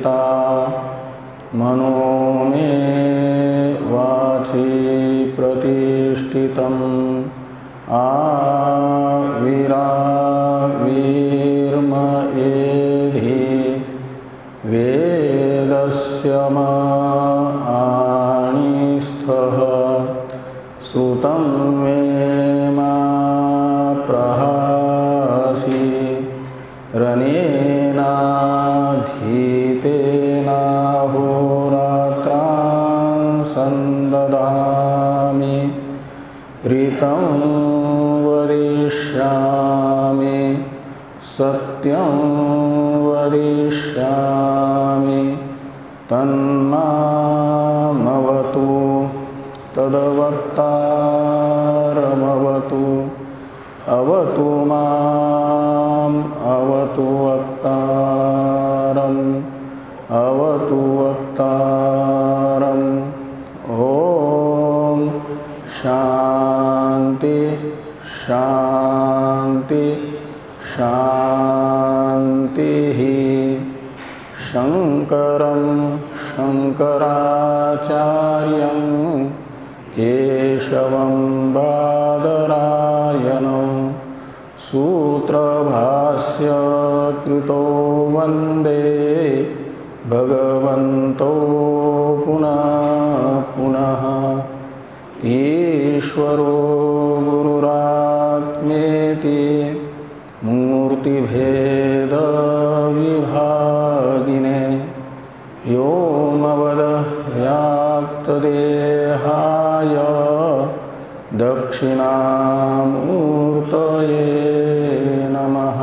स्थिता मनो मे वाचि प्रतिष्ठितम् आविराविर्मयेधि वेदस्य माणिस्थः श्रुतं मे मा प्रहासि रनेनाधीतेनाहोरात्रान् सन्ददामि ऋतं वदिष्यामि सत्यं वदिष्यामि तन्मामवतु तद्वक्तारमवतु अवतु माम् अवतु वक्तारम् अवतु वक्तारम्। ॐ शान्ति शान्ति शान्तिः। शङ्करं शङ्कराचार्यं केशवं बादरायणं सूत्रभाष्य कृतो वन्दे भगवन्तो पुनः पुनः। ईश्वरो गुरुरात्मेति मूर्तिभेदविभागिने व्योमवद्व्याप्तदेहाय दक्षिणामूर्तये नमः।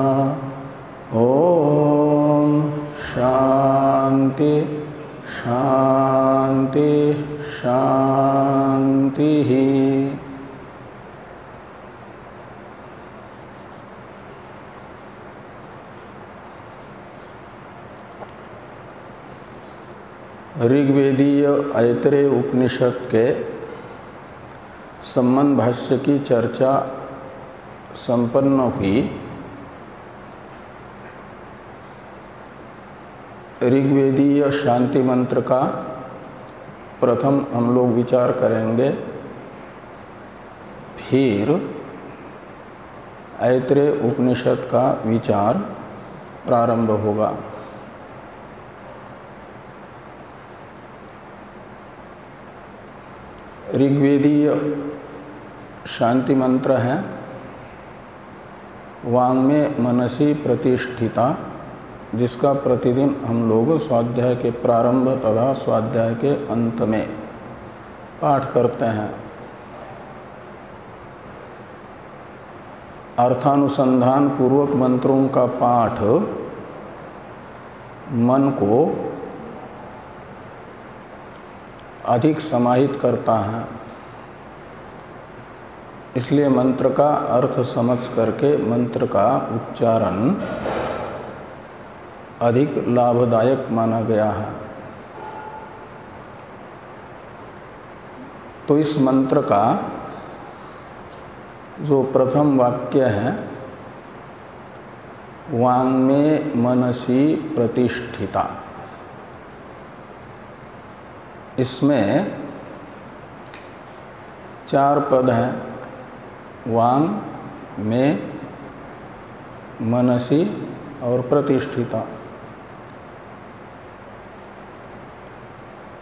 ॐ शान्ति शान्ति शान्तिः। ऋग्वेदीय ऐतरेय उपनिषद के संबंध भाष्य की चर्चा संपन्न हुई। ऋग्वेदीय शांति मंत्र का प्रथम हम लोग विचार करेंगे, फिर ऐतरेय उपनिषद का विचार प्रारंभ होगा। ऋग्वेदीय शांति मंत्र है वाङ्मे मनसि प्रतिष्ठिता, जिसका प्रतिदिन हम लोग स्वाध्याय के प्रारंभ तथा स्वाध्याय के अंत में पाठ करते हैं। अर्थानुसंधान पूर्वक मंत्रों का पाठ मन को अधिक समाहित करता है, इसलिए मंत्र का अर्थ समझ करके मंत्र का उच्चारण अधिक लाभदायक माना गया है। तो इस मंत्र का जो प्रथम वाक्य है, वाङ्मे मनसि प्रतिष्ठिता, इसमें 4 पद हैं। वाङ् में मनसि और प्रतिष्ठिता।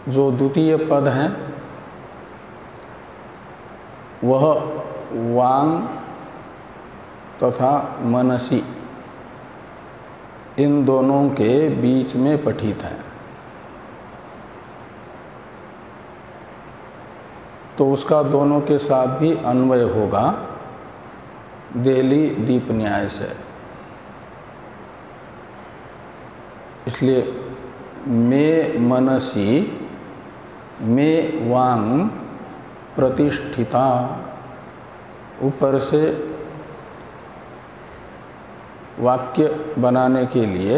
जो द्वितीय पद है वह वाङ् तथा मनसि इन दोनों के बीच में पठित है। तो उसका दोनों के साथ भी अन्वय होगा देली दीप न्याय से। इसलिए मे मनसि मे वाङ् प्रतिष्ठिता, ऊपर से वाक्य बनाने के लिए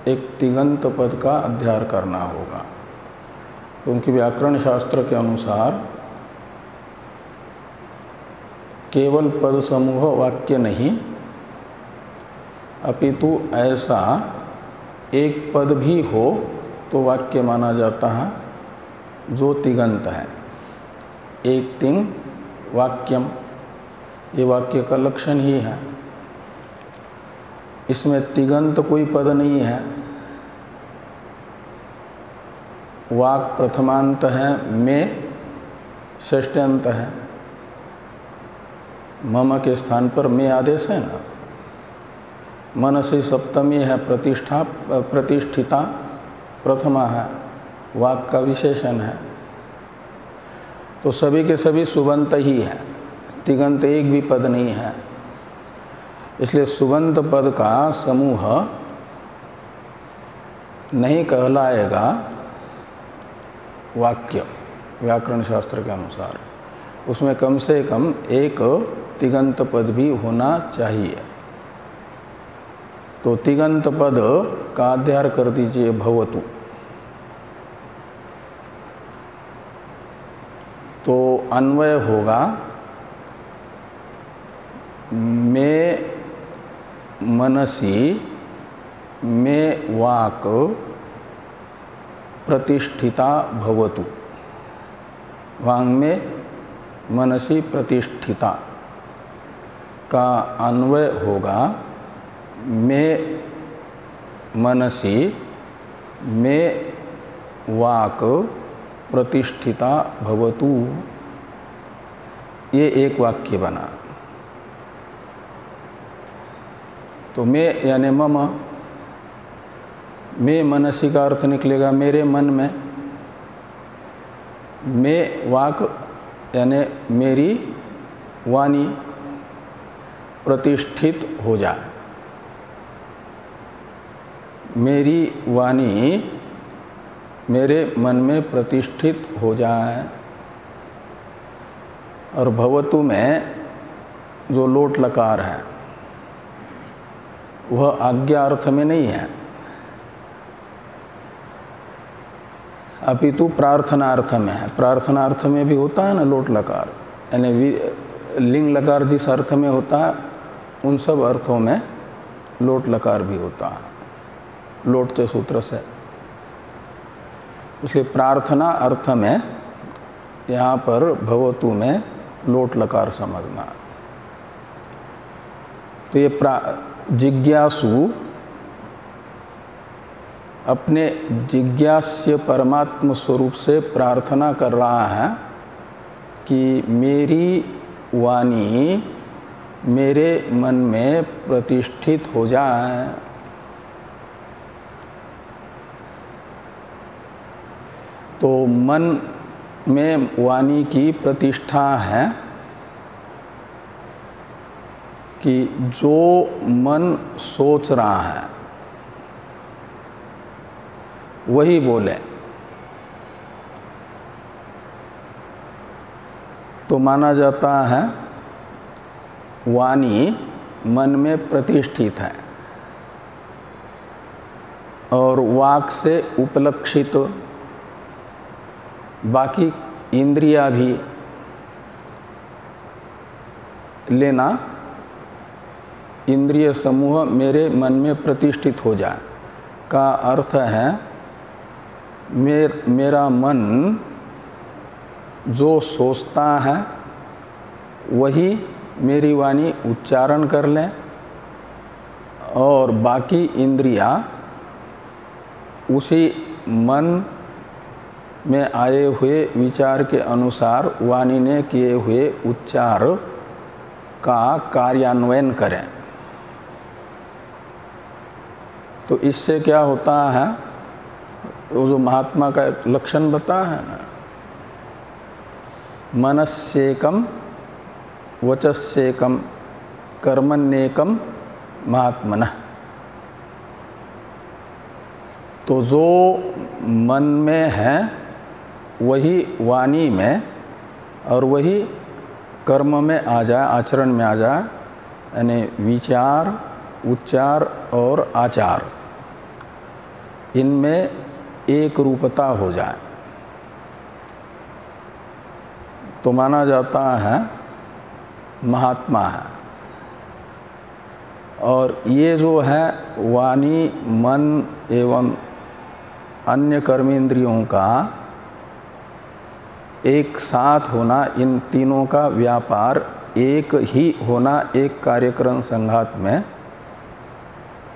एक तिङन्त पद का अध्ययन करना होगा, क्योंकि व्याकरण शास्त्र के अनुसार केवल पद समूह वाक्य नहीं, अपितु ऐसा एक पद भी हो तो वाक्य माना जाता है जो तिगंत है। एक तिंग वाक्यम, ये वाक्य का लक्षण ही है। इसमें तिगंत कोई पद नहीं है। वाक प्रथमांत है, में षष्ट्यंत है। मम के स्थान पर में आदेश है ना। मनसी सप्तमी है, प्रतिष्ठिता प्रथमा है, वाक का विशेषण है। तो सभी के सभी सुबंत ही है, तिगंत एक भी पद नहीं है। इसलिए सुबंत पद का समूह नहीं कहलाएगा वाक्य, व्याकरण शास्त्र के अनुसार। उसमें कम से कम एक तिगंत पद भी होना चाहिए। तो तिगंत पद का अध्यार कर दीजिए, भवतु। तो अन्वय होगा में मनसी में वाक प्रतिष्ठिता भवतु। वांग में मनसी प्रतिष्ठिता का अन्वय होगा में मनसी में वाक प्रतिष्ठिता भवतु। ये एक वाक्य बना। तो में यानी मम, में मनसी का अर्थ निकलेगा मेरे मन में। में वाक यानी मेरी वाणी प्रतिष्ठित हो जाए। मेरी वाणी मेरे मन में प्रतिष्ठित हो जाए। और भवतु में जो लोट लकार है वह आज्ञा अर्थ में नहीं है, अपितु प्रार्थनार्थ में है। प्रार्थनार्थ में भी होता है ना लोट लकार, यानी लिंग लकार जिस अर्थ में होता है उन सब अर्थों में लोट लकार भी होता है, लोटते सूत्र से। इसलिए प्रार्थना अर्थ में यहाँ पर भवतु में लोट लकार समझना। तो ये जिज्ञासु अपने जिज्ञास्य परमात्म स्वरूप से प्रार्थना कर रहा है कि मेरी वाणी मेरे मन में प्रतिष्ठित हो जाए। तो मन में वाणी की प्रतिष्ठा है कि जो मन सोच रहा है वही बोले। तो माना जाता है वाणी मन में प्रतिष्ठित है और वाक से उपलक्षित बाकी इंद्रियां भी लेना। इंद्रिय समूह मेरे मन में प्रतिष्ठित हो जाए का अर्थ है मेरा मन जो सोचता है वही मेरी वाणी उच्चारण कर ले और बाकी इंद्रियां उसी मन में आए हुए विचार के अनुसार वाणी ने किए हुए उच्चार का कार्यान्वयन करें। तो इससे क्या होता है, वो जो महात्मा का लक्षण बताया है ना, मनस्येकम वचस्येकम कर्मण्येकम महात्मनः। तो जो मन में है वही वाणी में और वही कर्म में आ जाए, आचरण में आ जाए, यानी विचार, उच्चार और आचार इनमें एक रूपता हो जाए तो माना जाता है महात्मा है। और ये जो है वाणी, मन एवं अन्य कर्मेंद्रियों का एक साथ होना, इन तीनों का व्यापार एक ही होना एक कार्यक्रम संघात में,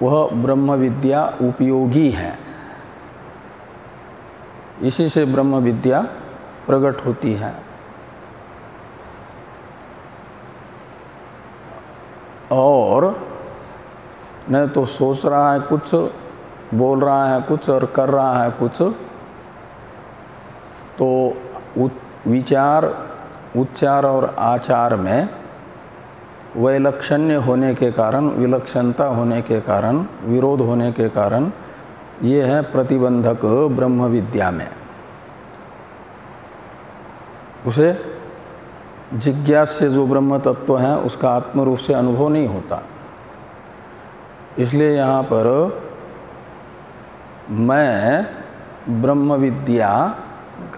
वह ब्रह्म विद्या उपयोगी है। इसी से ब्रह्म विद्या प्रकट होती है। और न तो सोच रहा है कुछ, बोल रहा है कुछ और कर रहा है कुछ, तो विचार, उच्चार और आचार में वैलक्षण्य होने के कारण, विलक्षणता होने के कारण, विरोध होने के कारण ये है प्रतिबंधक ब्रह्म विद्या में। उसे जिज्ञास्य जो ब्रह्म तत्व है उसका आत्म रूप से अनुभव नहीं होता। इसलिए यहाँ पर मैं ब्रह्म विद्या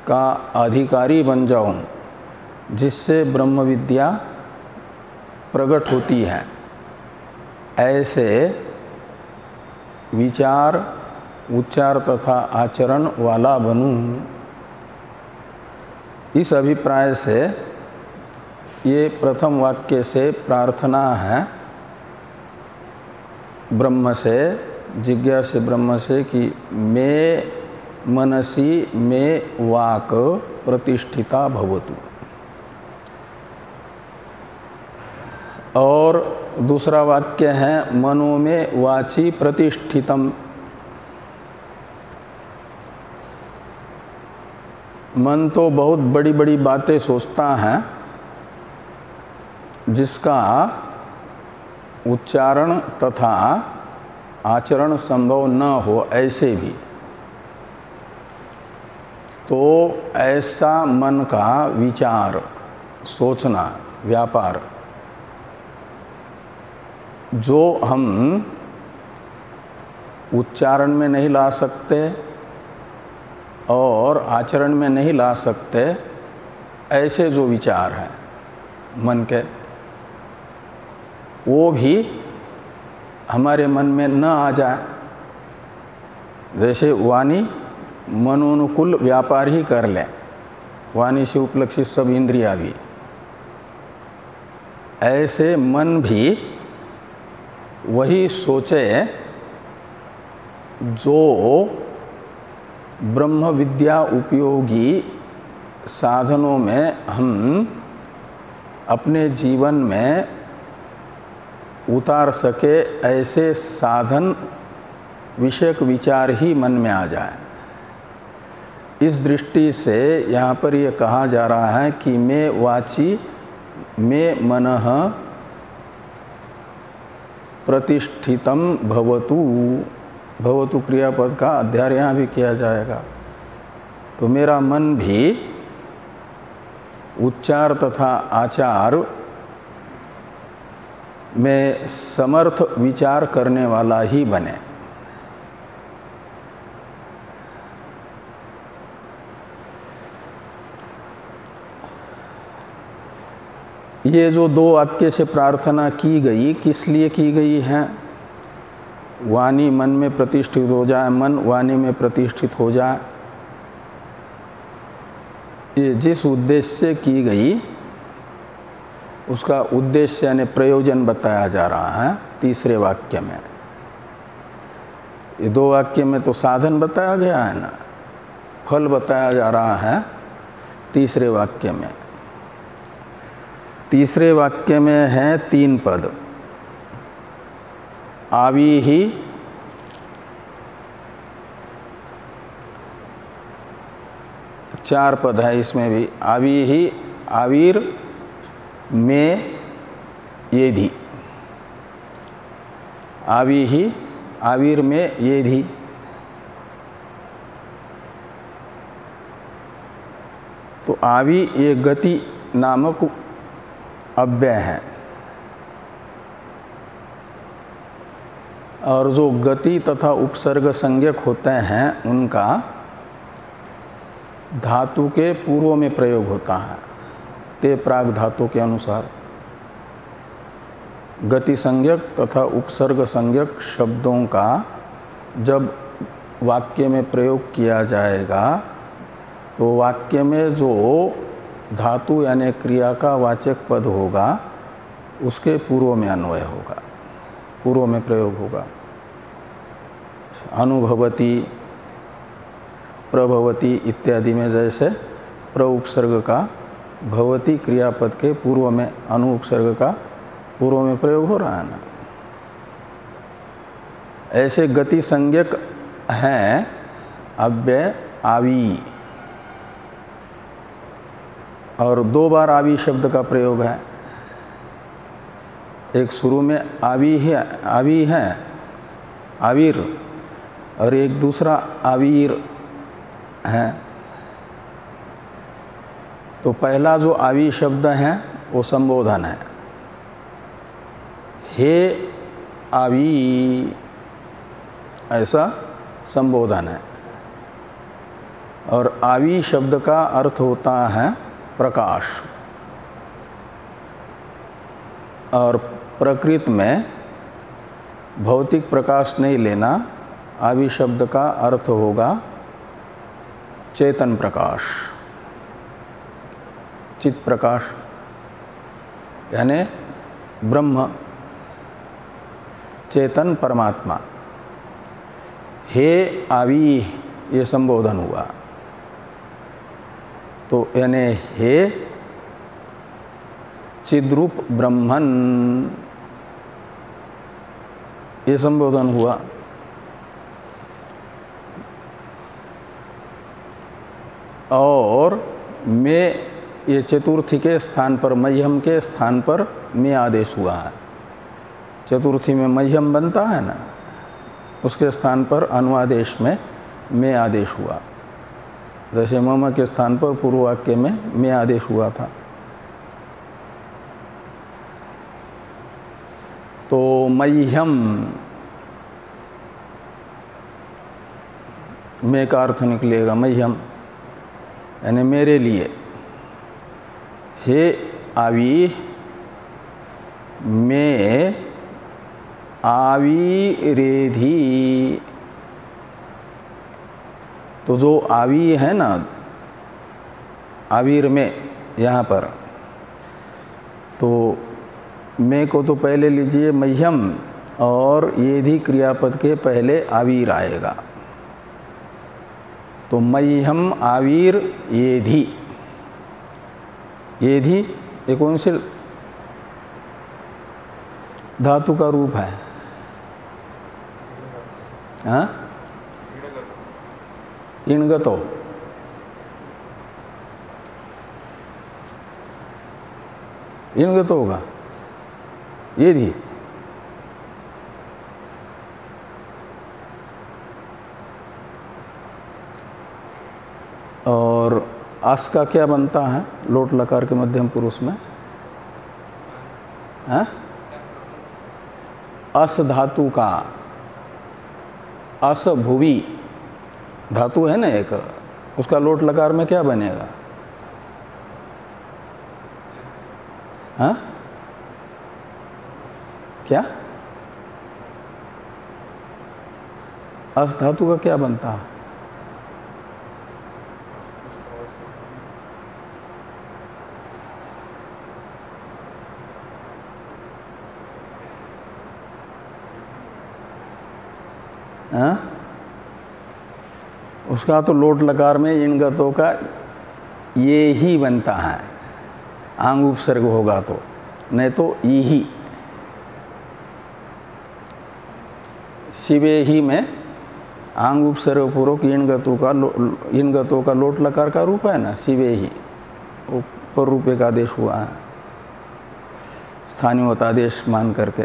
का अधिकारी बन जाऊं, जिससे ब्रह्म विद्या प्रकट होती है, ऐसे विचार, उच्चार तथा आचरण वाला बनूं। इस अभिप्राय से ये प्रथम वाक्य से प्रार्थना है ब्रह्म से, जिज्ञास्य ब्रह्म से कि मे मनसी मे वाक प्रतिष्ठिता भवतु। और दूसरा वाक्य है मनो में वाची प्रतिष्ठितम। मन तो बहुत बड़ी बड़ी बातें सोचता है, जिसका उच्चारण तथा आचरण संभव न हो, ऐसे भी। तो ऐसा मन का विचार, सोचना, व्यापार जो हम उच्चारण में नहीं ला सकते और आचरण में नहीं ला सकते, ऐसे जो विचार हैं मन के, वो भी हमारे मन में न आ जाए। जैसे वाणी मनोनुकूल व्यापार ही कर ले, वाणी से उपलक्षित सब इंद्रियां भी, ऐसे मन भी वही सोचे जो ब्रह्म विद्या उपयोगी साधनों में हम अपने जीवन में उतार सके, ऐसे साधन विषयक विचार ही मन में आ जाए। इस दृष्टि से यहाँ पर यह कहा जा रहा है कि मैं वाची मैं मनः प्रतिष्ठितम भवतु। भवतु क्रियापद का अध्याय यहाँ भी किया जाएगा। तो मेरा मन भी उच्चार तथा आचार में समर्थ विचार करने वाला ही बने। ये जो दो वाक्य से प्रार्थना की गई, किस लिए की गई है? वाणी मन में प्रतिष्ठित हो जाए, मन वाणी में प्रतिष्ठित हो जाए, ये जिस उद्देश्य से की गई उसका उद्देश्य यानी प्रयोजन बताया जा रहा है तीसरे वाक्य में। ये दो वाक्य में तो साधन बताया गया है ना, फल बताया जा रहा है तीसरे वाक्य में। तीसरे वाक्य में है 3 पद, आवी ही, चार पद है इसमें भी, आवी ही, आवीर में ये धी, आवी ही, आवीर में ये धी। तो आवी ये गति नामक अव्यय है, और जो गति तथा उपसर्ग संज्ञक होते हैं उनका धातु के पूर्व में प्रयोग होता है। ते प्राग धातु के अनुसार गति संज्ञक तथा उपसर्ग संज्ञक शब्दों का जब वाक्य में प्रयोग किया जाएगा तो वाक्य में जो धातु यानी क्रिया का वाचक पद होगा उसके पूर्व में अन्वय होगा, पूर्व में प्रयोग होगा। अनुभवती, प्रभवती इत्यादि में जैसे प्र उपसर्ग का भवती क्रियापद के पूर्व में अनु उपसर्ग का पूर्व में प्रयोग हो रहा है ना, ऐसे गति संज्ञक हैं अव्यय आवी, और 2 बार आवी शब्द का प्रयोग है। एक शुरू में आवी है आवीर, और एक दूसरा आवीर है। तो पहला जो आवी शब्द है वो संबोधन है, हे आवी, ऐसा संबोधन है। और आवी शब्द का अर्थ होता है प्रकाश, और प्रकृति में भौतिक प्रकाश नहीं लेना, आवी शब्द का अर्थ होगा चेतन प्रकाश, चित प्रकाश, यानी ब्रह्म, चेतन परमात्मा। हे आवी ये संबोधन हुआ, तो यानी हे चिद्रूप ब्रह्मन ये संबोधन हुआ। और में ये चतुर्थी के स्थान पर, मह्यम के स्थान पर में आदेश हुआ है। चतुर्थी में मह्यम बनता है ना, उसके स्थान पर अनुआदेश में आदेश हुआ। जैसे मम के स्थान पर पूर्व वाक्य में आदेश हुआ था। तो मह्यम में का अर्थ निकलेगा मह्यम, यानी मेरे लिए। हे आवी में आवी रेधी, तो जो आवी है ना आवीर में यहाँ पर, तो मैं को तो पहले लीजिए मह्यम, और ये भी क्रियापद के पहले आवीर आएगा। तो मह्यम आवीर ये धी ये कौन से धातु का रूप है? हाँ, इणगतो, इणगतो होगा ये धी। और अस का क्या बनता है लोट लकार के मध्यम पुरुष में? हाँ? अस धातु का, अस भुवी धातु है ना एक, उसका लोट लकार में क्या बनेगा? हाँ, क्या अस धातु का क्या बनता है? हाँ? उसका तो लोट लकार में इणगतों का ये ही बनता है, आंग उपसर्ग होगा तो, नहीं तो यही। शिवे ही में आंग उपसर्ग पूर्वक इणगतों का लोट लकार का रूप है ना, शिवे ही, ऊपर रूपे का आदेश हुआ है स्थानीय आदेश मान करके।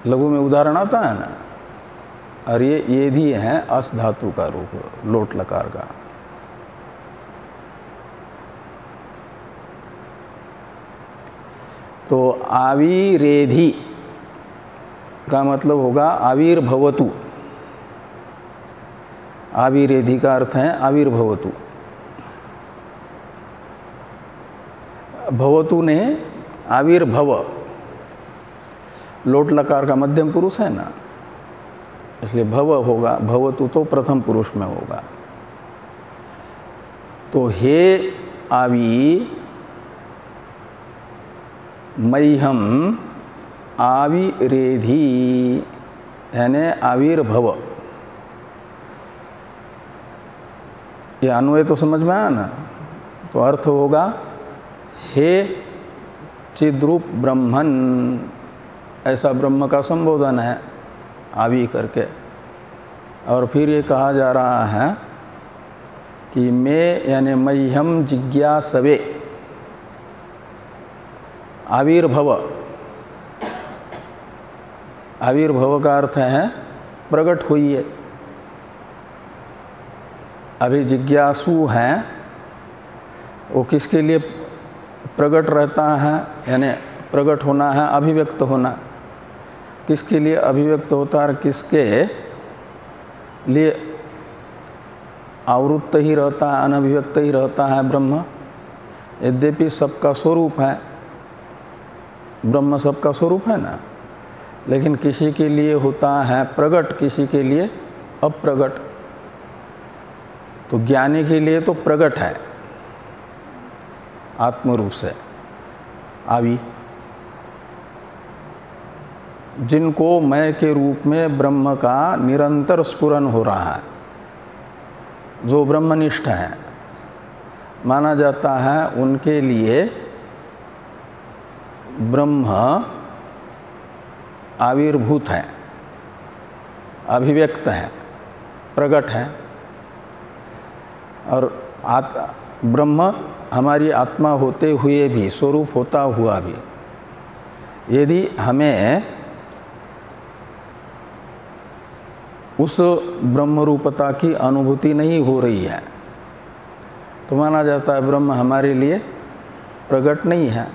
लघु में उदाहरण आता है ना, और ये भी है अस धातु का रूप लोट लकार का। तो आविरेधि का मतलब होगा आविर्भवतु। आविरेधि का अर्थ है आविर्भवतु। भवतु ने आविर्भव, लोट लकार का मध्यम पुरुष है ना, इसलिए भव होगा, भवतु तो प्रथम पुरुष में होगा। तो हे आवी मह्यम आविरेधि, यानी आविर्भव। ये अन्वय तो समझ में आया ना। तो अर्थ होगा हे चिद्रूप ब्रह्मन, ऐसा ब्रह्म का संबोधन है आवी करके। और फिर ये कहा जा रहा है कि मैं यानी मह्यम जिज्ञासवे आविर्भव। आविर्भव का अर्थ है प्रकट हुई है। अभी जिज्ञासु हैं, वो किसके लिए प्रकट रहता है, यानी प्रकट होना है, अभिव्यक्त होना। किसके लिए अभिव्यक्त होता है, किसके लिए आवृत्त ही रहता है, अनभिव्यक्त ही रहता है ब्रह्म। यद्यपि सबका स्वरूप है, ब्रह्म सबका स्वरूप है ना, लेकिन किसी के लिए होता है प्रकट, किसी के लिए अप्रकट। तो ज्ञानी के लिए तो प्रकट है आत्मरूप से आवी। जिनको मैं के रूप में ब्रह्म का निरंतर स्फुरन हो रहा है, जो ब्रह्मनिष्ठ हैं माना जाता है, उनके लिए ब्रह्म आविर्भूत है, अभिव्यक्त है, प्रकट है। और ब्रह्म हमारी आत्मा होते हुए भी, स्वरूप होता हुआ भी, यदि हमें उस ब्रह्मरूपता की अनुभूति नहीं हो रही है तो माना जाता है ब्रह्म हमारे लिए प्रकट नहीं है,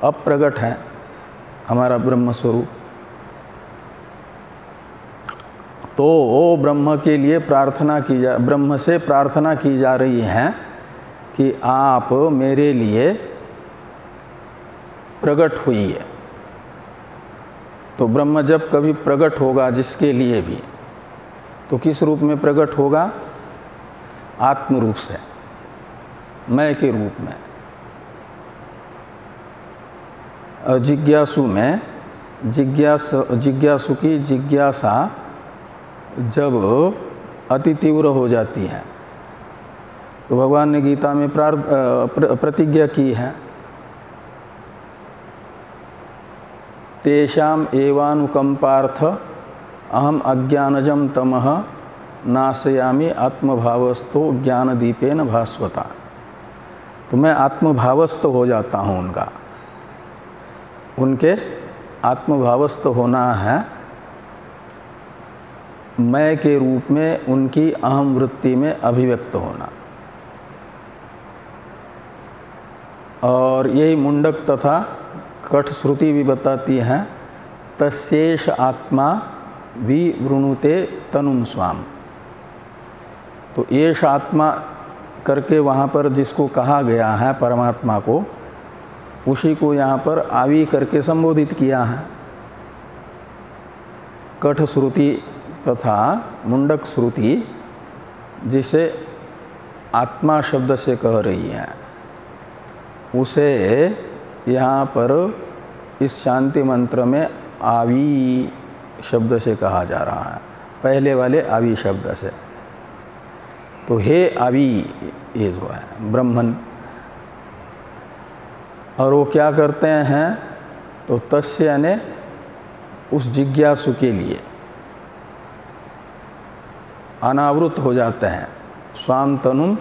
अप्रकट है हमारा ब्रह्म स्वरूप। तो ब्रह्म के लिए प्रार्थना की ब्रह्म से प्रार्थना की जा रही है कि आप मेरे लिए प्रकट हुई है। तो ब्रह्म जब कभी प्रकट होगा जिसके लिए भी, तो किस रूप में प्रकट होगा, आत्म रूप से, मैं के रूप में। और जिज्ञासु में जिज्ञासु की जिज्ञासा जब अति तीव्र हो जाती है तो भगवान ने गीता में प्रतिज्ञा की है, तेषाम एवानुकंपार्थ अहम अज्ञानजम तमः नाशयामि आत्मभावस्थो ज्ञानदीपेन भास्वता। तो मैं आत्मभावस्थ हो जाता हूँ उनका, उनके आत्मभावस्थ होना है मैं के रूप में, उनकी अहम वृत्ति में अभिव्यक्त होना। और यही मुंडक तथा कठ श्रुति भी बताती है, तस्येष आत्मा विवृणुते तनुम स्वाम। तो येष आत्मा करके वहाँ पर जिसको कहा गया है परमात्मा को, उसी को यहाँ पर आवी करके संबोधित किया है। कठ श्रुति तथा मुंडक श्रुति जिसे आत्मा शब्द से कह रही है, उसे यहाँ पर इस शांति मंत्र में आवी शब्द से कहा जा रहा है, पहले वाले आवी शब्द से। तो हे आवी ये जो है ब्रह्मन, और वो क्या करते हैं, तो तस्य यानी उस जिज्ञासु के लिए अनावृत हो जाते हैं। स्वाम तनुम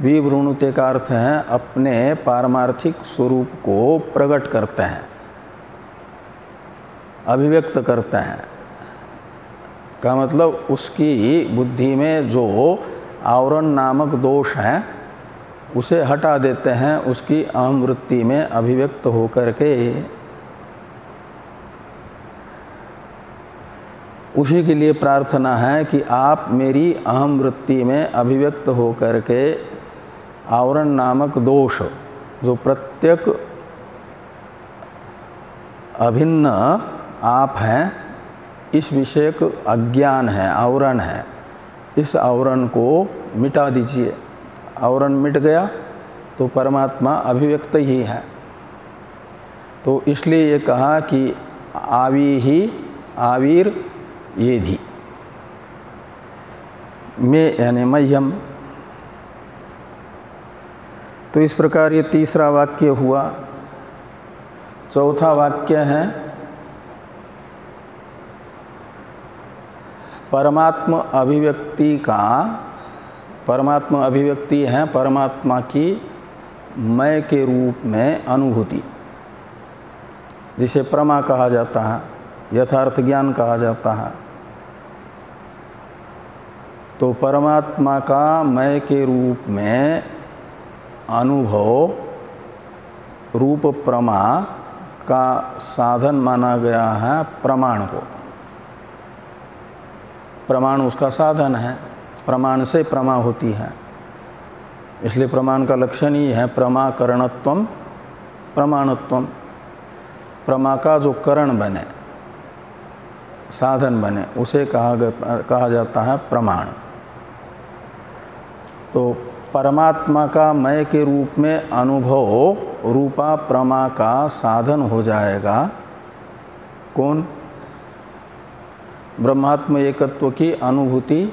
विवृणुते का अर्थ है अपने पारमार्थिक स्वरूप को प्रकट करते हैं, अभिव्यक्त करते हैं। का मतलब उसकी बुद्धि में जो आवरण नामक दोष है उसे हटा देते हैं, उसकी अहम वृत्ति में अभिव्यक्त होकर के। उसी के लिए प्रार्थना है कि आप मेरी अहम वृत्ति में अभिव्यक्त होकर के आवरण नामक दोष, जो प्रत्येक अभिन्न आप हैं, इस विषयक अज्ञान है, आवरण है, इस आवरण को मिटा दीजिए। आवरण मिट गया तो परमात्मा अभिव्यक्त ही है। तो इसलिए ये कहा कि आवी ही आविर ये धी में यानी मह्यम। तो इस प्रकार ये तीसरा वाक्य हुआ। चौथा वाक्य है परमात्मा अभिव्यक्ति का, परमात्मा अभिव्यक्ति है परमात्मा की मैं के रूप में अनुभूति, जिसे प्रमा कहा जाता है, यथार्थ ज्ञान कहा जाता है। तो परमात्मा का मैं के रूप में अनुभव रूप प्रमा का साधन माना गया है प्रमाण को। प्रमाण उसका साधन है, प्रमाण से प्रमा होती है। इसलिए प्रमाण का लक्षण ही है प्रमाकरणत्वम प्रमाणत्वम। प्रमा का जो करण बने, साधन बने, उसे कहा जाता है प्रमाण। तो परमात्मा का मैं के रूप में अनुभव रूपा प्रमा का साधन हो जाएगा कौन? ब्रह्मात्म एकत्व की अनुभूति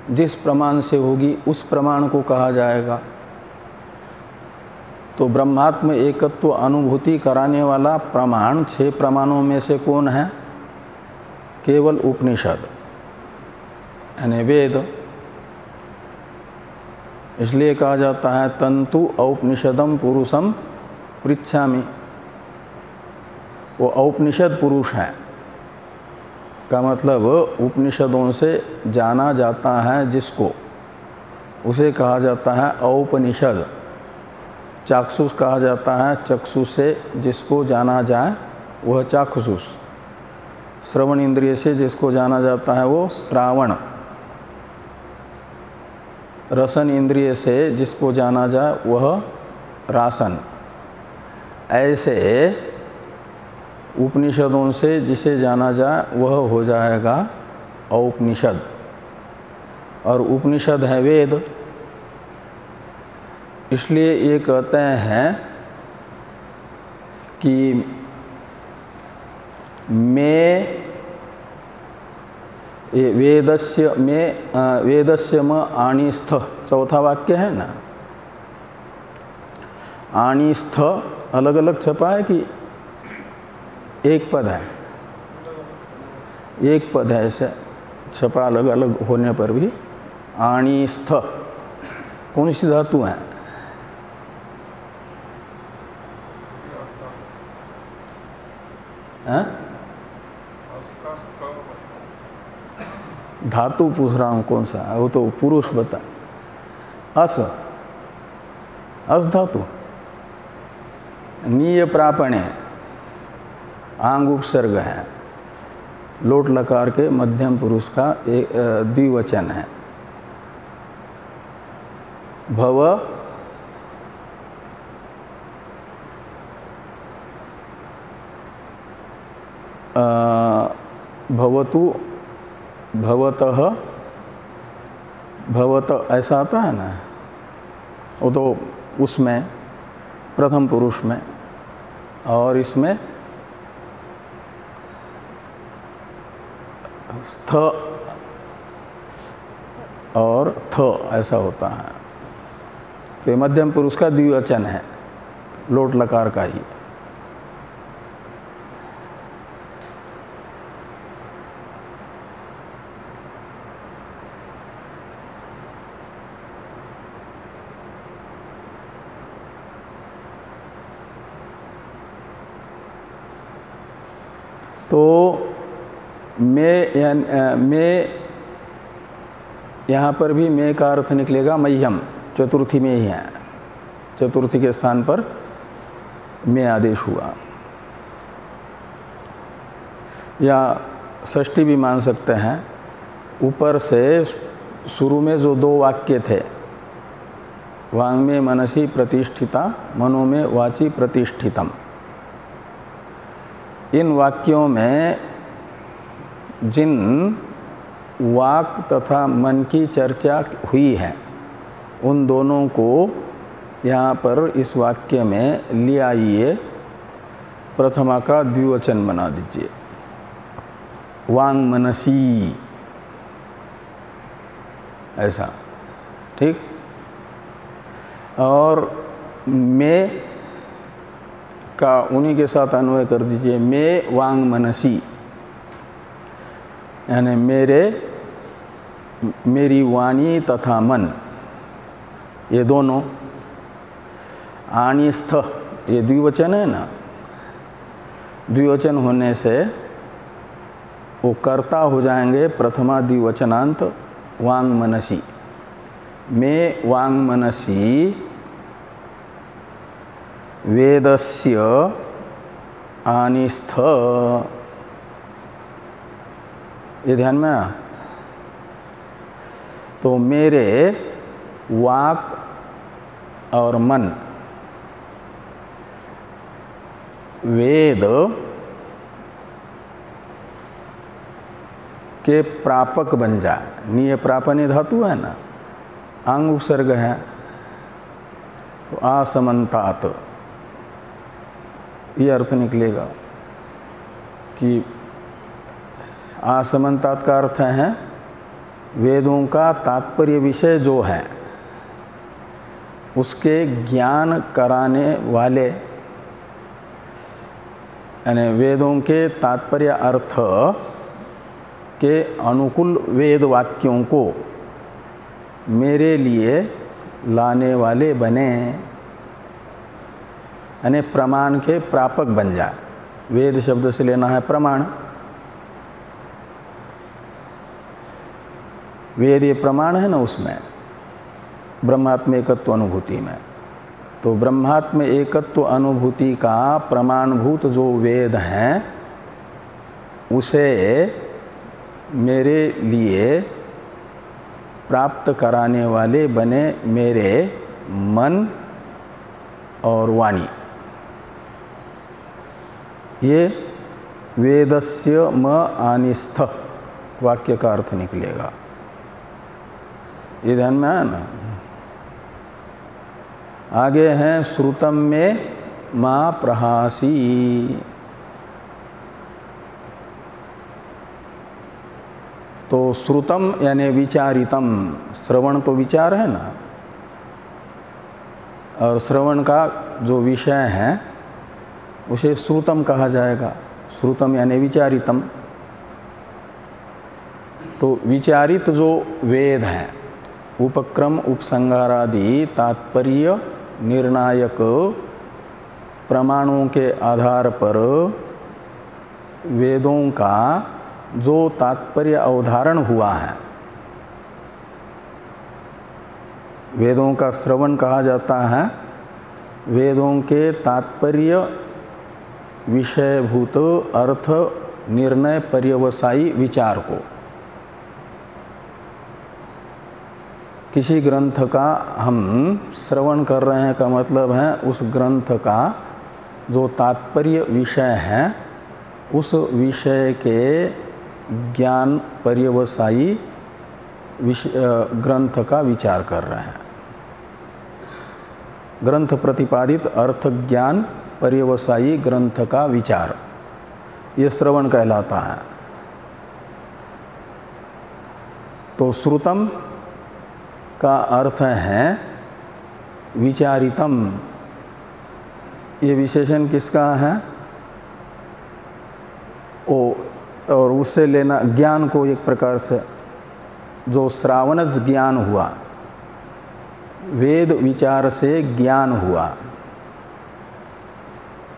जिस प्रमाण से होगी उस प्रमाण को कहा जाएगा। तो ब्रह्मात्म एकत्व अनुभूति कराने वाला प्रमाण 6 प्रमाणों में से कौन है? केवल उपनिषद यानी वेद। इसलिए कहा जाता है तंतु औपनिषदम पुरुषम पृच्छामि। वो औपनिषद पुरुष है का मतलब उपनिषदों से जाना जाता है जिसको, उसे कहा जाता है औपनिषद। चाक्षुष कहा जाता है चक्षु से जिसको जाना जाए वह चाक्षुष। श्रवण इंद्रिय से जिसको जाना जाता है वो श्रावण। रसन इंद्रिय से जिसको जाना जाए वह रासन। ऐसे उपनिषदों से जिसे जाना जाए वह हो जाएगा औपनिषद। और उपनिषद है वेद। इसलिए ये कहते हैं कि मैं वेदस्य म आणिस्थ, चौथा वाक्य है ना। आणिस्थ अलग अलग छपा है कि एक पद है? एक पद है, ऐसे छपा अलग अलग होने पर भी। आणिस्थ कौन सी धातु है? धातु पूछ रहा हूँ कौन सा? वो तो पुरुष बता। अस, अस धातु। नीय प्रापणे आंग उपसर्ग है। लोट लकार के मध्यम पुरुष का एक द्विवचन है। भव भवतु भवतः भवत ऐसा आता है ना। वो तो उसमें प्रथम पुरुष में, और इसमें स्थ और थ ऐसा होता है। तो ये मध्यम पुरुष का द्विवचन है, लोट लकार का ही। तो मैं यहाँ पर भी मैं का अर्थ निकलेगा मह्यम, चतुर्थी में ही है। चतुर्थी के स्थान पर मैं आदेश हुआ, या षष्ठी भी मान सकते हैं। ऊपर से शुरू में जो 2 वाक्य थे, वांग में मनसी प्रतिष्ठिता, मनो में वाची प्रतिष्ठितम, इन वाक्यों में जिन वाक तथा मन की चर्चा हुई है उन दोनों को यहाँ पर इस वाक्य में ले आइए, प्रथमा का द्विवचन बना दीजिए, वांग मनसी, ऐसा, ठीक। और मैं का उन्हीं के साथ अन्वय कर दीजिए, मैं वांग मनसी, यानी मेरी वाणी तथा मन, ये दोनों। आनिस्थ ये द्विवचन है ना, द्विवचन होने से वो कर्ता हो जाएंगे प्रथमा द्विवचनांत वांग मनसी। मैं वांग मनसी वेदस्य आनिस्थ, ये ध्यान में आ। तो मेरे वाक और मन वेद के प्रापक बन जाए। निय प्रापनी धातु है ना, अंग उपसर्ग है, तो असमन्तात ये अर्थ निकलेगा कि असमन्तात का अर्थ है वेदों का तात्पर्य विषय जो है उसके ज्ञान कराने वाले, यानी वेदों के तात्पर्य अर्थ के अनुकूल वेद वाक्यों को मेरे लिए लाने वाले बने, यानी प्रमाण के प्रापक बन जाए। वेद शब्द से लेना है प्रमाण, वेद ये प्रमाण है ना उसमें, ब्रह्मात्म एकत्व अनुभूति में। तो ब्रह्मात्म एकत्व अनुभूति का प्रमाणभूत जो वेद हैं उसे मेरे लिए प्राप्त कराने वाले बने मेरे मन और वाणी। ये वेदस्य म आनिस्थ वाक्य का अर्थ निकलेगा, ये ध्यान में आया ना। आगे हैं श्रुतम में माँ प्रहासी। तो श्रुतम यानी विचारितम, श्रवण तो विचार है ना, और श्रवण का जो विषय है उसे श्रुतम कहा जाएगा। श्रुतम यानी विचारितम। तो विचारित जो वेद हैं, उपक्रम उपसंहारादि तात्पर्य निर्णायक प्रमाणों के आधार पर वेदों का जो तात्पर्य अवधारण हुआ है, वेदों का श्रवण कहा जाता है वेदों के तात्पर्य विषयभूत अर्थ निर्णय पर्यवसायी विचार को। किसी ग्रंथ का हम श्रवण कर रहे हैं का मतलब है उस ग्रंथ का जो तात्पर्य विषय है उस विषय के ज्ञान पर्यवसायी ग्रंथ का विचार कर रहे हैं। ग्रंथ प्रतिपादित अर्थ ज्ञान पर्यवसायी ग्रंथ का विचार, ये श्रवण कहलाता है। तो श्रुतम का अर्थ है विचारितम। ये विशेषण किसका है? और उससे लेना ज्ञान को एक प्रकार से, जो श्रावणज ज्ञान हुआ, वेद विचार से ज्ञान हुआ,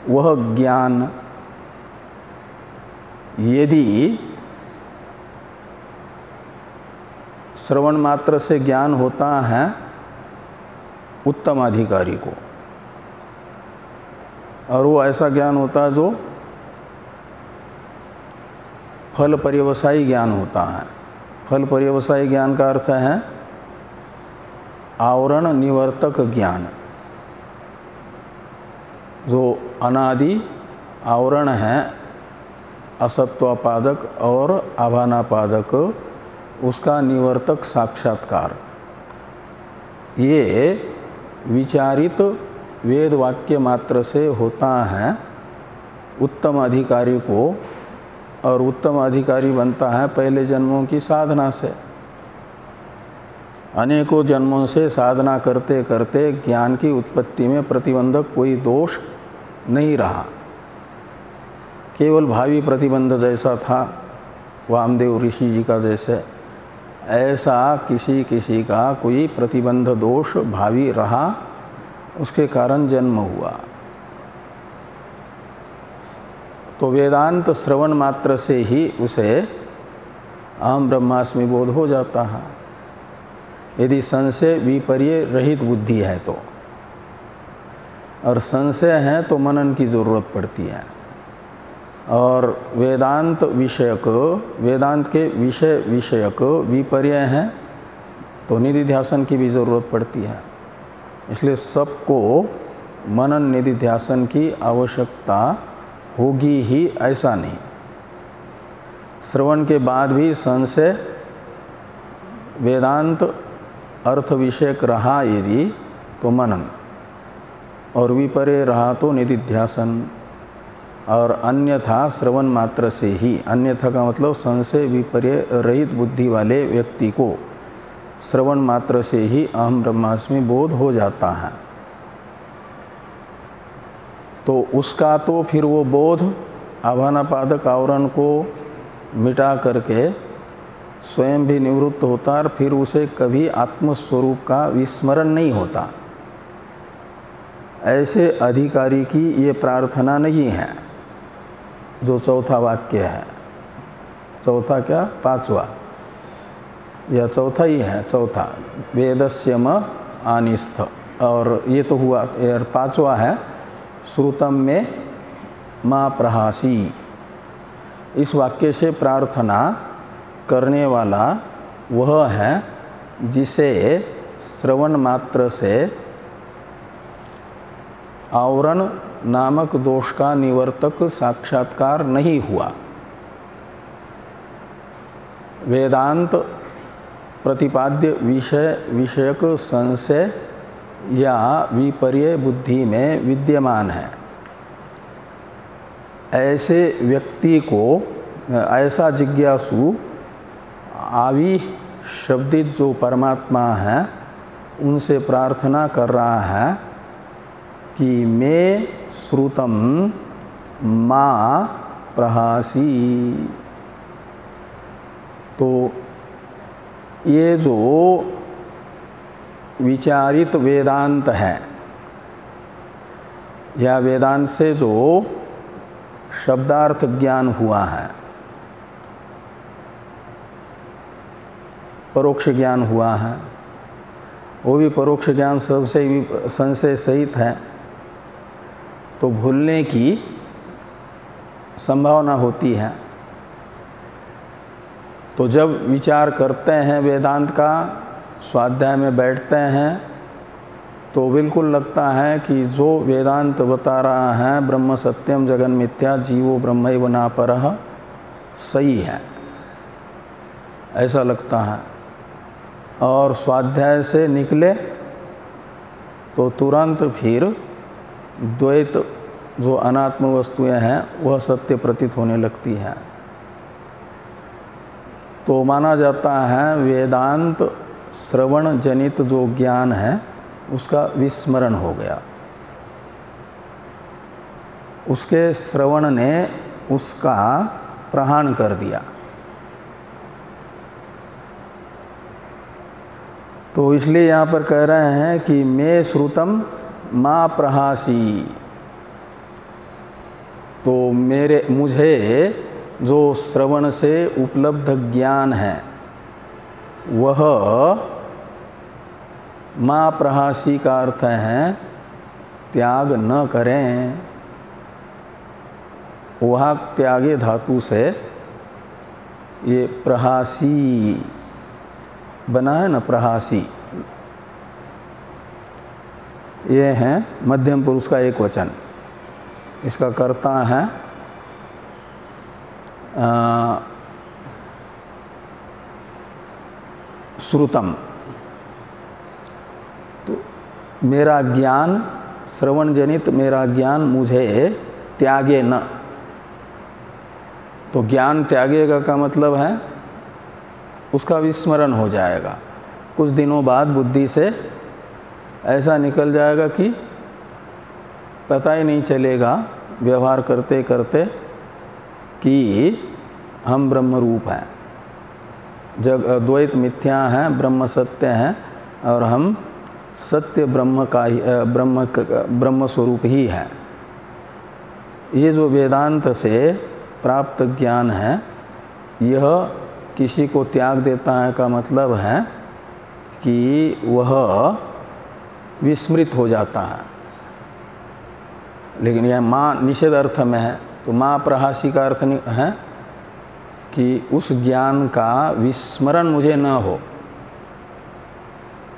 वह ज्ञान यदि श्रवण मात्र से ज्ञान होता है उत्तम अधिकारी को, और वो ऐसा ज्ञान होता है जो फल पर्यवसायी ज्ञान होता है। फल पर्यवसायी ज्ञान का अर्थ है आवरण निवर्तक ज्ञान। जो अनादि आवरण है असत्वापादक और आभानापादक उसका निवर्तक साक्षात्कार, ये विचारित वेद वाक्य मात्र से होता है उत्तम अधिकारी को, और उत्तम अधिकारी बनता है पहले जन्मों की साधना से। अनेकों जन्मों से साधना करते करते ज्ञान की उत्पत्ति में प्रतिबंधक कोई दोष नहीं रहा, केवल भावी प्रतिबंध जैसा था वामदेव ऋषि जी का जैसे, ऐसा किसी किसी का कोई प्रतिबंध दोष भावी रहा, उसके कारण जन्म हुआ। तो वेदांत श्रवण मात्र से ही उसे अहम ब्रह्मास्मि बोध हो जाता है, यदि संशय विपर्य रहित बुद्धि है तो। और संशय है तो मनन की ज़रूरत पड़ती है, और वेदांत विषयक, वेदांत के विषय विषयक विपर्य हैं तो निधिध्यासन की भी ज़रूरत पड़ती है। इसलिए सबको मनन निधिध्यासन की आवश्यकता होगी ही, ऐसा नहीं। श्रवण के बाद भी संशय वेदांत अर्थ विषयक रहा यदि तो मनन, और विपर्य रहा तो निधिध्यासन, और अन्यथा श्रवण मात्र से ही, अन्यथा का मतलब संशय विपर्य रहित बुद्धि वाले व्यक्ति को श्रवण मात्र से ही अहम ब्रह्मास्मि बोध हो जाता है। तो उसका तो फिर वो बोध आभानापादक आवरण को मिटा करके स्वयं भी निवृत्त होता, और फिर उसे कभी आत्मस्वरूप का विस्मरण नहीं होता। ऐसे अधिकारी की ये प्रार्थना नहीं है जो चौथा वाक्य है। चौथा क्या, पांचवा, यह चौथा ही है, चौथा वेदस्य म आनिस्थ, और ये तो हुआ। और पांचवा है श्रुतम में माँ प्रहासी। इस वाक्य से प्रार्थना करने वाला वह है जिसे श्रवण मात्र से आवरण नामक दोष का निवर्तक साक्षात्कार नहीं हुआ। वेदांत प्रतिपाद्य विषय विषयक संशय या विपर्य बुद्धि में विद्यमान है। ऐसे व्यक्ति को, ऐसा जिज्ञासु आवी शब्दित जो परमात्मा है उनसे प्रार्थना कर रहा है कि मैं श्रुतम माँ प्रहासी। तो ये जो विचारित वेदांत है, या वेदांत से जो शब्दार्थ ज्ञान हुआ है, परोक्ष ज्ञान हुआ है, वो भी परोक्ष ज्ञान सबसे भी संशय सहित है, तो भूलने की संभावना होती है। तो जब विचार करते हैं वेदांत का, स्वाध्याय में बैठते हैं, तो बिल्कुल लगता है कि जो वेदांत बता रहा है ब्रह्म सत्यम जगन मिथ्या जीवो ब्रह्मैव नापरः, सही है, ऐसा लगता है। और स्वाध्याय से निकले तो तुरंत फिर द्वैत जो अनात्म वस्तुएं हैं वह सत्य प्रतीत होने लगती है। तो माना जाता है वेदांत श्रवण जनित जो ज्ञान है उसका विस्मरण हो गया, उसके श्रवण ने उसका प्रहाण कर दिया। तो इसलिए यहाँ पर कह रहे हैं कि मैं श्रुतम माँ प्रहासी। तो मुझे जो श्रवण से उपलब्ध ज्ञान है वह माँ प्रहासी का अर्थ है त्याग न करें। वहाँ त्यागे धातु से ये प्रहासी बना है ना, प्रहासी, ये है मध्यम पुरुष का एक वचन। इसका कर्ता है श्रुतम, तो मेरा ज्ञान, श्रवण जनित मेरा ज्ञान मुझे त्यागे न। तो ज्ञान त्यागेगा का मतलब है उसका विस्मरण हो जाएगा। कुछ दिनों बाद बुद्धि से ऐसा निकल जाएगा कि पता ही नहीं चलेगा व्यवहार करते करते कि हम ब्रह्म रूप हैं, जग द्वैत मिथ्या हैं, ब्रह्म सत्य हैं और हम सत्य ब्रह्म का ही ब्रह्म स्वरूप ही है। ये जो वेदांत से प्राप्त ज्ञान है यह किसी को त्याग देता है का मतलब है कि वह विस्मृत हो जाता है। लेकिन यह माँ निषेध अर्थ में है, तो माँ प्रहासी का अर्थ है कि उस ज्ञान का विस्मरण मुझे न हो।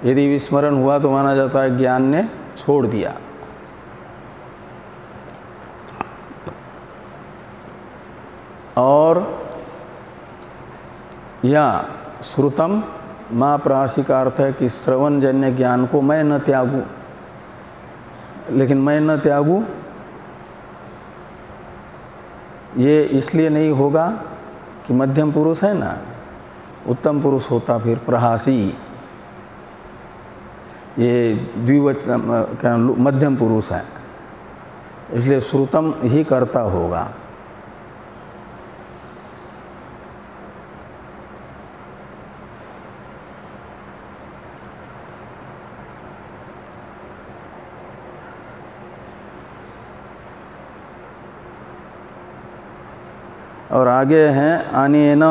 यदि विस्मरण हुआ तो माना जाता है ज्ञान ने छोड़ दिया। और या श्रुतम माँ प्रहासी का अर्थ है कि श्रवण जन्य ज्ञान को मैं न त्यागूं। लेकिन मैं न त्यागूं ये इसलिए नहीं होगा कि मध्यम पुरुष है ना, उत्तम पुरुष होता फिर प्रहासी, ये द्विवचन मध्यम पुरुष है, इसलिए श्रुतम ही करता होगा। और आगे हैं अनेन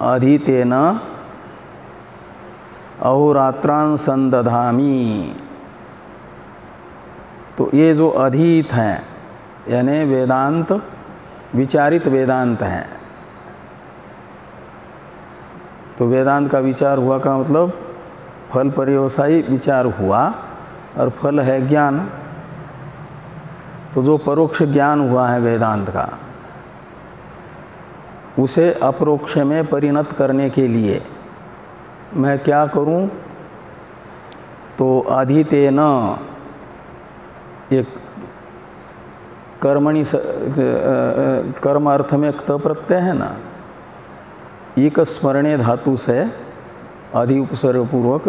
अधीतेन अहोरात्रान संदधामि। तो ये जो अधीत हैं यानी वेदांत, विचारित वेदांत हैं। तो वेदांत का विचार हुआ का मतलब फल पर्यवसायी विचार हुआ और फल है ज्ञान। तो जो परोक्ष ज्ञान हुआ है वेदांत का, उसे अपरोक्ष में परिणत करने के लिए मैं क्या करूं? तो अधीतेन, एक कर्मणि कर्म अर्थ में क्त प्रत्यय है ना, एक स्मरणे धातु से अधि उपसर्ग पूर्वक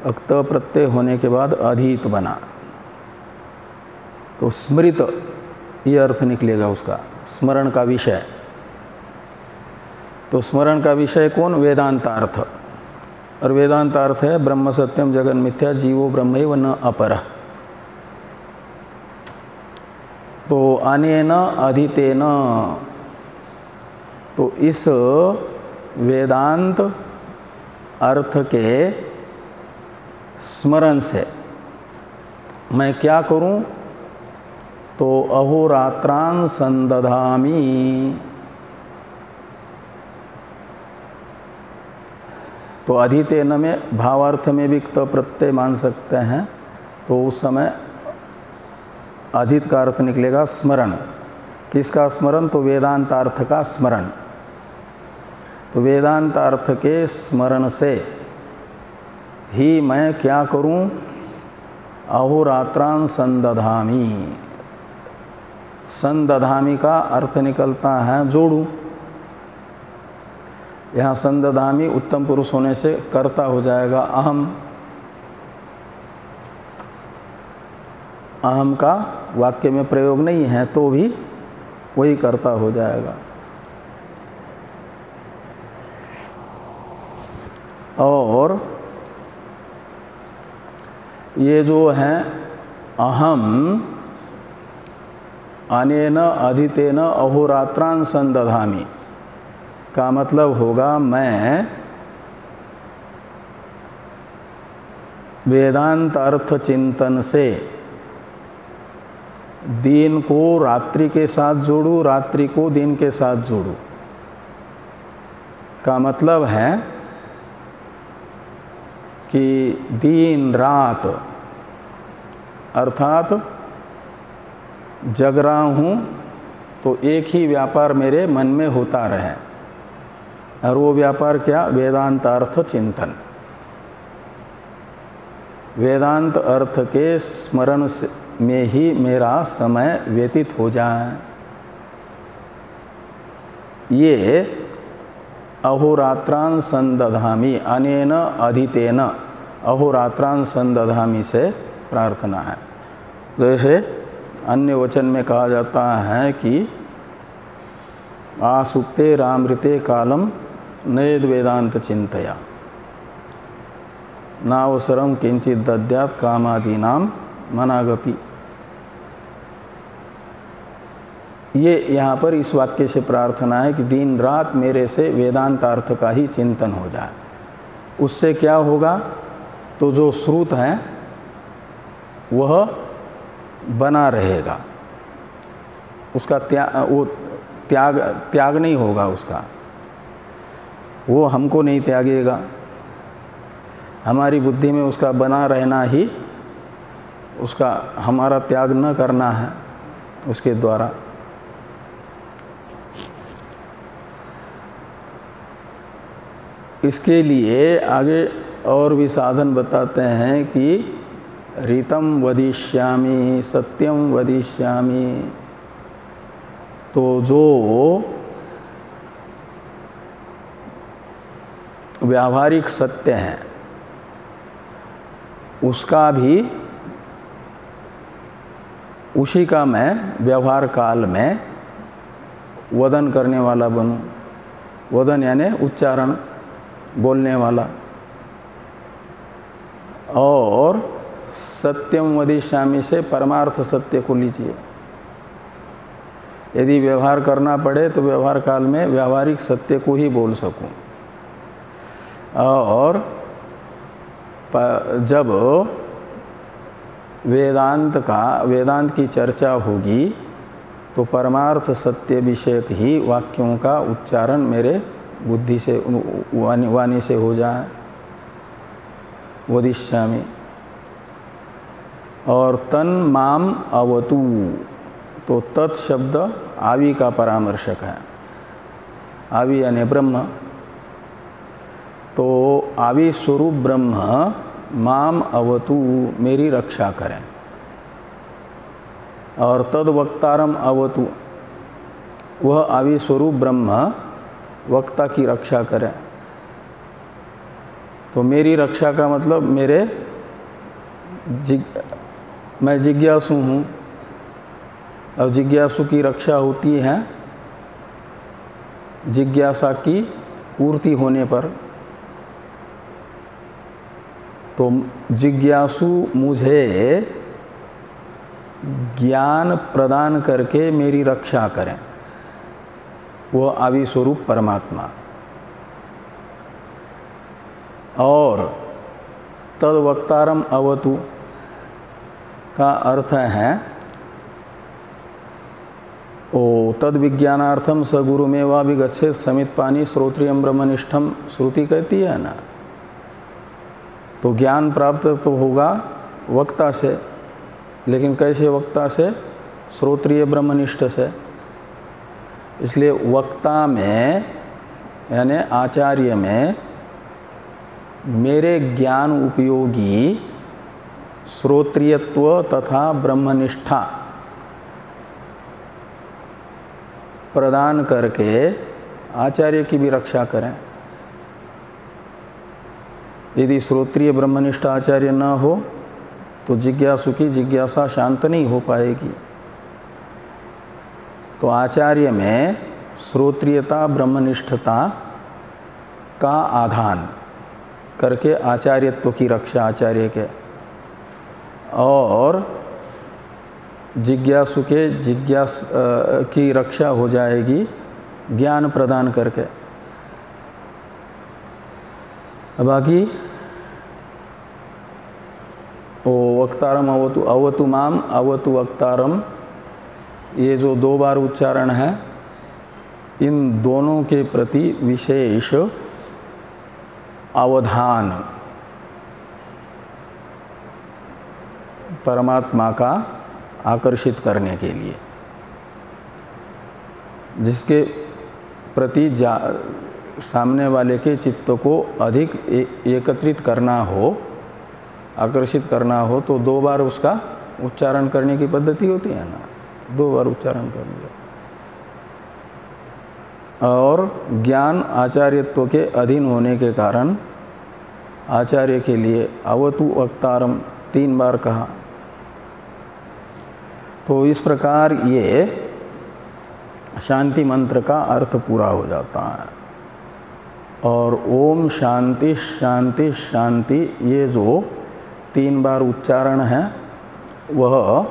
अक्त प्रत्यय होने के बाद अधीत बना, तो स्मृत ये अर्थ निकलेगा उसका, स्मरण का विषय। तो स्मरण का विषय कौन? वेदांतार्थ। और वेदांतार्थ है ब्रह्म सत्यम जगन मिथ्या जीवो ब्रह्मैव न अपरः। तो अनेन अधीतेन, तो इस वेदांत अर्थ के स्मरण से मैं क्या करूं? तो अहोरात्रान संदधामि। तो अधीतेन में भावार्थ में भी क्त प्रत्यय मान सकते हैं। तो उस समय अधीत का अर्थ निकलेगा स्मरण। किसका स्मरण? तो वेदांतार्थ का स्मरण। तो वेदांतार्थ के स्मरण से ही मैं क्या करूं? अहोरात्रान संदधामि। संदधामि का अर्थ निकलता है जोड़ू। यहाँ संदधामि उत्तम पुरुष होने से कर्ता हो जाएगा अहम। अहम का वाक्य में प्रयोग नहीं है तो भी वही कर्ता हो जाएगा। और ये जो है अहम अनेन अधीतेन अहोरात्रान संदधामि का मतलब होगा मैं वेदांत अर्थ चिंतन से दिन को रात्रि के साथ जोड़ूं, रात्रि को दिन के साथ जोड़ूं। का मतलब है कि दिन रात अर्थात जग रहा हूँ तो एक ही व्यापार मेरे मन में होता रहे। और वो व्यापार क्या? वेदांतार्थ चिंतन। वेदांत अर्थ के स्मरण में ही मेरा समय व्यतीत हो जाए। ये अहोरात्रान संदधामि अनेन अधितेन, अहोरात्रान संदधामि से प्रार्थना है। जैसे अन्य वचन में कहा जाता है कि आसुप्ते रामृते कालम नयद वेदांत चिंतया नावसरम किंचित दद्यात् कामादीनाम मनागपि। ये यहाँ पर इस वाक्य से प्रार्थना है कि दिन रात मेरे से वेदांतार्थ का ही चिंतन हो जाए। उससे क्या होगा? तो जो श्रुत है वह बना रहेगा, उसका त्याग नहीं होगा उसका, वो हमको नहीं त्यागेगा। हमारी बुद्धि में उसका बना रहना ही, उसका हमारा त्याग न करना है उसके द्वारा। इसके लिए आगे और भी साधन बताते हैं कि ऋतं वदिष्यामि सत्यं वदिष्यामि। तो जो व्यावहारिक सत्य है उसका भी, उसी का मैं व्यवहार काल में वदन करने वाला बनूं। वदन यानी उच्चारण, बोलने वाला। और सत्यम वदिष्यामि से परमार्थ सत्य को लीजिए। यदि व्यवहार करना पड़े तो व्यवहार काल में व्यावहारिक सत्य को ही बोल सकूं। और जब वेदांत की चर्चा होगी तो परमार्थ सत्य विषयक ही वाक्यों का उच्चारण मेरे बुद्धि से, वाणी से हो जाए। वदिष्यामि। और तन माम अवतु, तो तत् शब्द आवी का परामर्शक है। आवी यानी ब्रह्म। तो आवी स्वरूप ब्रह्म माम अवतु, मेरी रक्षा करें। और तद वक्तारम अवतु, वह आवी स्वरूप ब्रह्म वक्ता की रक्षा करें। तो मेरी रक्षा का मतलब मैं जिज्ञासु हूँ, और जिज्ञासु की रक्षा होती है जिज्ञासा की पूर्ति होने पर। तो जिज्ञासु मुझे ज्ञान प्रदान करके मेरी रक्षा करें, वह आवी स्वरूप परमात्मा। और तद वक्तारम अवतु का अर्थ है तद विज्ञानार्थम स गुरुमेवा विगच्छेत समित पानी श्रोत्रियम ब्रह्मनिष्ठम, श्रुति कहती है ना। तो ज्ञान प्राप्त तो होगा वक्ता से, लेकिन कैसे वक्ता से? श्रोत्रिय ब्रह्मनिष्ठ से। इसलिए वक्ता में यानी आचार्य में मेरे ज्ञान उपयोगी श्रोत्रियत्व तथा ब्रह्मनिष्ठा प्रदान करके आचार्य की भी रक्षा करें। यदि श्रोत्रिय ब्रह्मनिष्ठ आचार्य न हो तो जिज्ञासु की जिज्ञासा शांत नहीं हो पाएगी। तो आचार्य में श्रोत्रियता ब्रह्मनिष्ठता का आधान करके आचार्यत्व की रक्षा आचार्य के, और जिज्ञासु के की रक्षा हो जाएगी ज्ञान प्रदान करके। बाकी वक्तारम अवतु, अवतु माम अवतु वक्तारम, ये जो दो बार उच्चारण है, इन दोनों के प्रति विशेष अवधान परमात्मा का आकर्षित करने के लिए। जिसके प्रति सामने वाले के चित्त को अधिक एकत्रित करना हो, आकर्षित करना हो, तो 2 बार उसका उच्चारण करने की पद्धति होती है ना, 2 बार उच्चारण करने। और ज्ञान आचार्यत्व के अधीन होने के कारण आचार्य के लिए अवतु वक्तारम 3 बार कहा। तो इस प्रकार ये शांति मंत्र का अर्थ पूरा हो जाता है। और ओम शांति शांति शांति, ये जो 3 बार उच्चारण है वह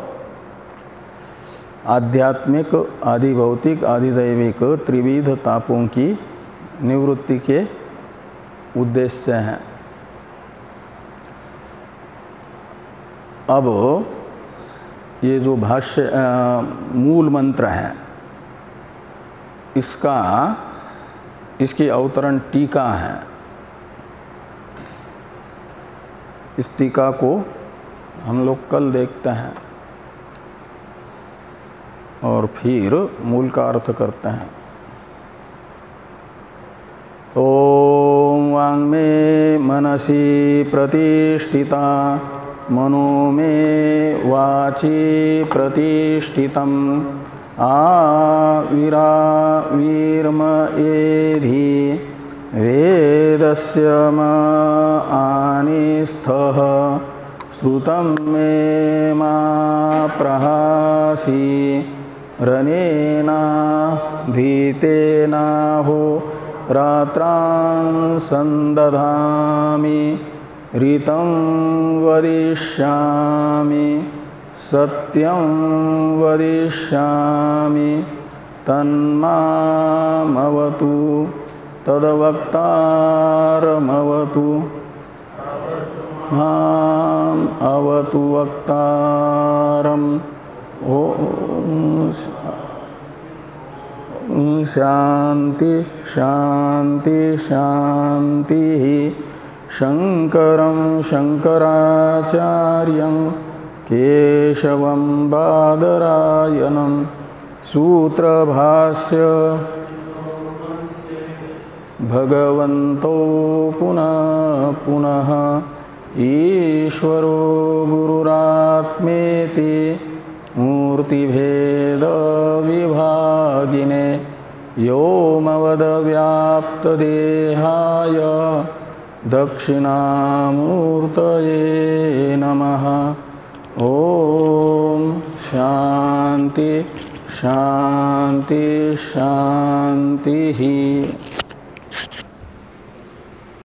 आध्यात्मिक, आधिभौतिक, आधिदैविक त्रिविध तापों की निवृत्ति के उद्देश्य हैं। अब ये जो भाष्य मूल मंत्र है, इसकी अवतरण टीका है। इस टीका को हम लोग कल देखते हैं और फिर मूल का अर्थ करते हैं। ओम वांग में मनसि प्रतिष्ठिता, मनो में वाची प्रतिष्ठितम्, आविरावीर्म एधि वेदस्य म आनिस्थः, श्रुतं मे मा प्रहासी, रनेना धीतेना हो रात्रां संदधामि, ऋतं वदिष्यामि, सत्यं वदिष्यामि, तन्मामवतु, तद्वक्तारमवतु, माम् अवतु वक्तारम्। ओम शांति शांति शांति। शंकरं शंकराचार्यं केशवं बादरायणं, सूत्रभाष्य भगवन्तो पुनः पुनः, ईश्वरो गुरुरात्मेति मूर्तिभेद विभागिने, व्योमवद्व्याप्तदेहाय दक्षिणामूर्तये नमः। ओम शांति शांति शांति।